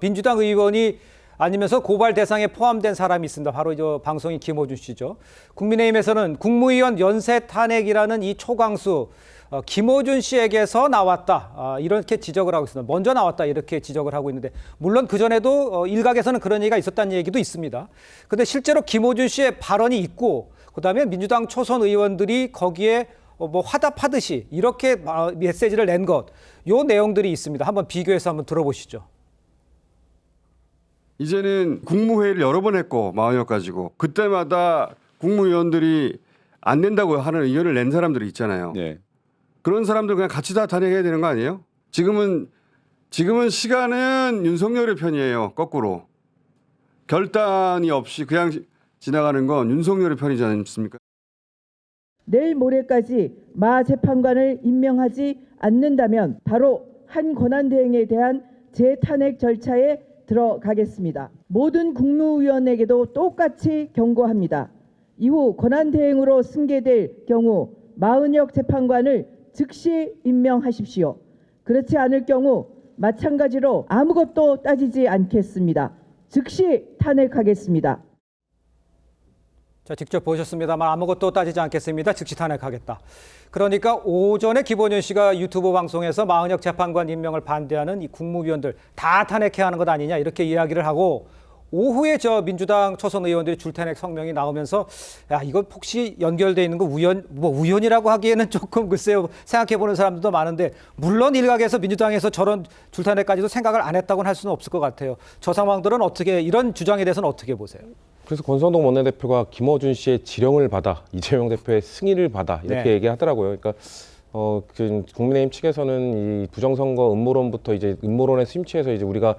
민주당 의원이 아니면서 고발 대상에 포함된 사람이 있습니다. 바로 저 방송인 김어준 씨죠. 국민의힘에서는 국무위원 연쇄 탄핵이라는 이 초강수 김어준 씨에게서 나왔다. 이렇게 지적을 하고 있습니다. 먼저 나왔다 이렇게 지적을 하고 있는데 물론 그전에도 일각에서는 그런 얘기가 있었다는 얘기도 있습니다. 그런데 실제로 김어준 씨의 발언이 있고 그다음에 민주당 초선 의원들이 거기에 뭐 화답하듯이 이렇게 메시지를 낸 것, 요 내용들이 있습니다. 한번 비교해서 한번 들어보시죠. 이제는 국무회의를 여러 번 했고 마흔역 가지고 그때마다 국무위원들이 안 된다고 하는 의견을 낸 사람들이 있잖아요. 네. 그런 사람들 그냥 같이 다 탄핵해야 되는 거 아니에요? 지금은 시간은 윤석열의 편이에요. 거꾸로 결단이 없이 그냥 지나가는 건 윤석열의 편이지 않습니까? 내일 모레까지 마 재판관을 임명하지 않는다면 바로 한 권한대행에 대한 재탄핵 절차에 들어가겠습니다. 모든 국무위원에게도 똑같이 경고합니다. 이후 권한대행으로 승계될 경우 마흔역 재판관을 즉시 임명하십시오. 그렇지 않을 경우 마찬가지로 아무것도 따지지 않겠습니다. 즉시 탄핵하겠습니다. 자, 직접 보셨습니다만 아무것도 따지지 않겠습니다. 즉시 탄핵하겠다. 그러니까 오전에 김원현 씨가 유튜브 방송에서 마흔역 재판관 임명을 반대하는 이 국무위원들 다 탄핵해야 하는 것 아니냐 이렇게 이야기를 하고 오후에 저 민주당 초선 의원들이 줄탄핵 성명이 나오면서 야 이거 혹시 연결돼 있는 거 우연이라고 하기에는 조금 글쎄요 생각해 보는 사람들도 많은데 물론 일각에서 민주당에서 저런 줄탄핵까지도 생각을 안 했다고는 할 수는 없을 것 같아요. 저 상황들은 어떻게 이런 주장에 대해서는 어떻게 보세요? 그래서 권성동 원내대표가 김어준 씨의 지령을 받아 이재명 대표의 승인을 받아 이렇게 네. 얘기하더라고요. 그러니까 그 국민의힘 측에서는 이 부정선거 음모론부터 이제 음모론에 심취해서 이제 우리가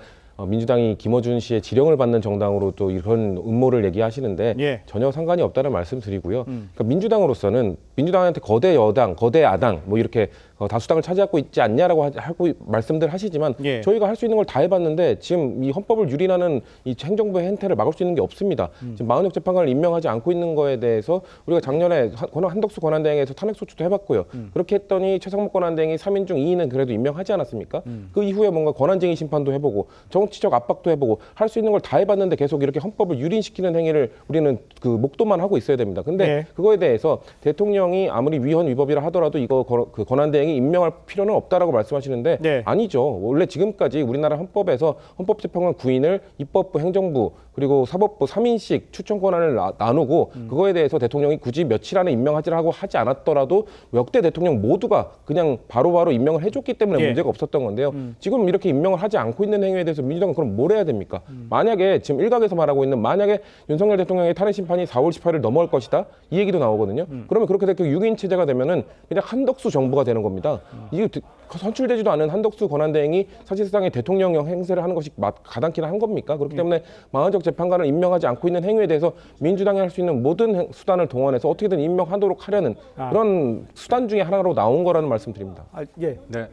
민주당이 김어준 씨의 지령을 받는 정당으로 또 이런 음모를 얘기하시는데 예. 전혀 상관이 없다는 말씀드리고요. 그러니까 민주당으로서는 민주당한테 거대 여당, 거대 야당 뭐 이렇게 다수당을 차지하고 있지 않냐라고 하고 말씀들 하시지만 예. 저희가 할 수 있는 걸 다 해봤는데 지금 이 헌법을 유린하는 이 행정부의 행태를 막을 수 있는 게 없습니다. 지금 마흔역 재판관을 임명하지 않고 있는 거에 대해서 우리가 작년에 한덕수 권한대행에서 탄핵소추도 해봤고요. 그렇게 했더니 최상목 권한대행이 3인 중 2인은 그래도 임명하지 않았습니까? 그 이후에 뭔가 권한쟁의 심판도 해보고 정치적 압박도 해보고 할 수 있는 걸 다 해봤는데 계속 이렇게 헌법을 유린시키는 행위를 우리는 그 목도만 하고 있어야 됩니다. 근데 네. 그거에 대해서 대통령이 아무리 위헌 위법이라 하더라도 이거 그 권한대행이 임명할 필요는 없다라고 말씀하시는데 네. 아니죠. 원래 지금까지 우리나라 헌법에서 헌법재판관 9인을 입법부, 행정부 그리고 사법부 3인씩 추천 권한을 나누고 그거에 대해서 대통령이 굳이 며칠 안에 임명하지라고 하지 않았더라도 역대 대통령 모두가 그냥 바로바로 임명을 해줬기 때문에 예. 문제가 없었던 건데요. 지금 이렇게 임명을 하지 않고 있는 행위에 대해서 민주당은 그럼 뭘 해야 됩니까? 만약에 지금 일각에서 말하고 있는 만약에 윤석열 대통령의 탄핵 심판이 4월 18일 넘어갈 것이다 이 얘기도 나오거든요. 그러면 그렇게 되면 6인 체제가 되면은 그냥 한덕수 정부가 되는 겁니다. 이게 선출되지도 않은 한덕수 권한대행이 사실상의 대통령형 행세를 하는 것이 가당키나 한 겁니까? 그렇기 때문에 마흔역 재판관을 임명하지 않고 있는 행위에 대해서 민주당이 할 수 있는 모든 수단을 동원해서 어떻게든 임명하도록 하려는 그런 수단 중에 하나로 나온 거라는 말씀드립니다. 예. 네,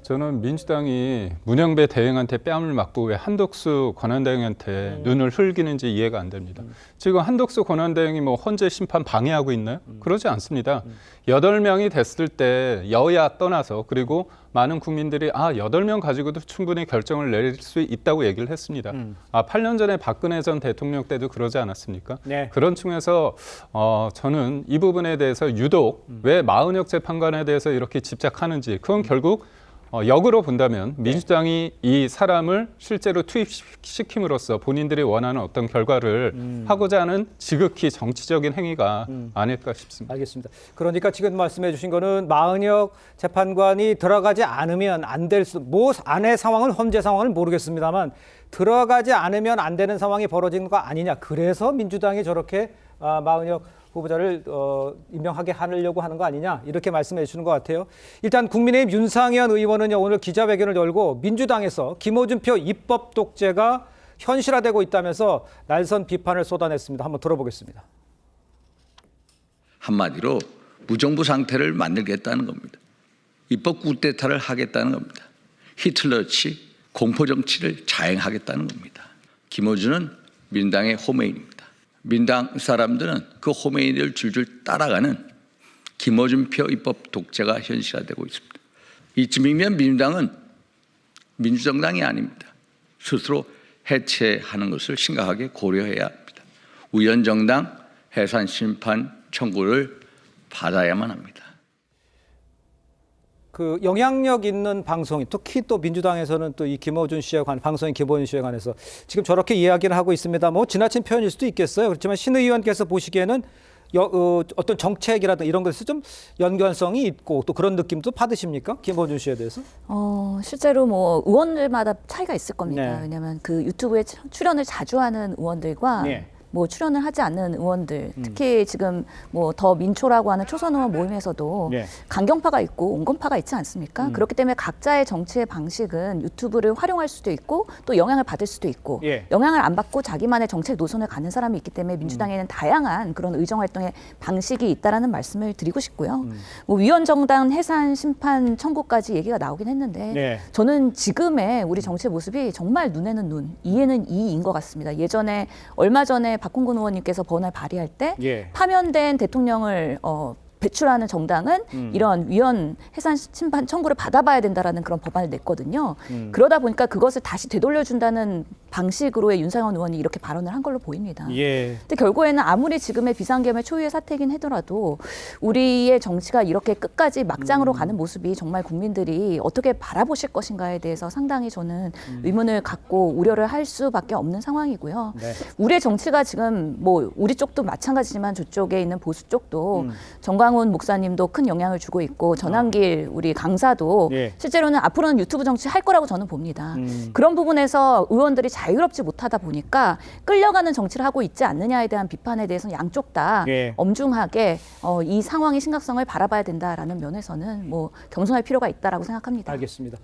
저는 민주당이 문영배 대행한테 뺨을 맞고 왜 한덕수 권한대행한테 눈을 흘기는지 이해가 안 됩니다. 지금 한덕수 권한대행이 뭐 헌재 심판 방해하고 있나요? 그러지 않습니다. 8명이 됐을 때 여야 떠나서 그리고 많은 국민들이 8명 가지고도 충분히 결정을 내릴 수 있다고 얘기를 했습니다. 8년 전에 박근혜 전 대통령 때도 그러지 않았습니까? 네. 그런 측면에서 저는 이 부분에 대해서 유독 왜 마흔역 재판관에 대해서 이렇게 집착하는지 그건 결국 역으로 본다면 민주당이 이 사람을 실제로 투입시킴으로써 본인들이 원하는 어떤 결과를 하고자 하는 지극히 정치적인 행위가 아닐까 싶습니다. 알겠습니다. 그러니까 지금 말씀해 주신 거는 마흔역 재판관이 들어가지 않으면 안 될 뭐 안의 상황은 헌재 상황은 모르겠습니다만 들어가지 않으면 안 되는 상황이 벌어진 거 아니냐. 그래서 민주당이 저렇게 마흔역 후보자를 임명하게 하려고 하는 거 아니냐 이렇게 말씀해 주시는 것 같아요. 일단 국민의힘 윤상현 의원은요 오늘 기자회견을 열고 민주당에서 김어준표 입법 독재가 현실화되고 있다면서 날선 비판을 쏟아냈습니다. 한번 들어보겠습니다. 한마디로 무정부 상태를 만들겠다는 겁니다. 입법 쿠데타를 하겠다는 겁니다. 히틀러치 공포정치를 자행하겠다는 겁니다. 김어준은 민당의 호메인입니다. 민당 사람들은 그 호메인을 줄줄 따라가는 김어준표 입법 독재가 현실화되고 있습니다. 이쯤이면 민주당은 민주정당이 아닙니다. 스스로 해체하는 것을 심각하게 고려해야 합니다. 우연정당 해산 심판 청구를 받아야만 합니다. 그 영향력 있는 방송이 특히 또 민주당에서는 또 이 김어준 씨에 관한 방송인 김어준 씨에 관해서 지금 저렇게 이야기를 하고 있습니다. 뭐 지나친 표현일 수도 있겠어요. 그렇지만 신 의원께서 보시기에는 어떤 정책이라든가 이런 것에서 좀 연관성이 있고 또 그런 느낌도 받으십니까? 김어준 씨에 대해서? 실제로 뭐 의원들마다 차이가 있을 겁니다. 네. 왜냐하면 그 유튜브에 출연을 자주 하는 의원들과 네. 뭐 출연을 하지 않는 의원들, 특히 지금 뭐 더 민초라고 하는 초선 의원 모임에서도 네. 강경파가 있고 온건파가 있지 않습니까? 그렇기 때문에 각자의 정치의 방식은 유튜브를 활용할 수도 있고 또 영향을 받을 수도 있고 예. 영향을 안 받고 자기만의 정책 노선을 가는 사람이 있기 때문에 민주당에는 다양한 그런 의정 활동의 방식이 있다라는 말씀을 드리고 싶고요. 뭐 위원정당 해산 심판 청구까지 얘기가 나오긴 했는데 네. 저는 지금의 우리 정치의 모습이 정말 눈에는 눈, 이에는 이인 것 같습니다. 예전에 얼마 전에 박홍근 의원님께서 법안을 발의할 때 예. 파면된 대통령을 배출하는 정당은 이런 위헌 해산 심판 청구를 받아봐야 된다라는 그런 법안을 냈거든요. 그러다 보니까 그것을 다시 되돌려준다는 방식으로의 윤상현 의원이 이렇게 발언을 한 걸로 보입니다. 예. 근데 결국에는 아무리 지금의 비상계엄의 초유의 사태이긴 하더라도 우리의 정치가 이렇게 끝까지 막장으로 가는 모습이 정말 국민들이 어떻게 바라보실 것인가에 대해서 상당히 저는 의문을 갖고 우려를 할 수밖에 없는 상황이고요. 네. 우리의 정치가 지금 뭐 우리 쪽도 마찬가지지만 저쪽에 있는 보수 쪽도 정광훈 목사님도 큰 영향을 주고 있고 전한길 우리 강사도 예. 실제로는 앞으로는 유튜브 정치 할 거라고 저는 봅니다. 그런 부분에서 의원들이 자유롭지 못하다 보니까 끌려가는 정치를 하고 있지 않느냐에 대한 비판에 대해서는 양쪽 다 예. 엄중하게 이 상황의 심각성을 바라봐야 된다라는 면에서는 뭐 겸손할 필요가 있다라고 생각합니다. 알겠습니다.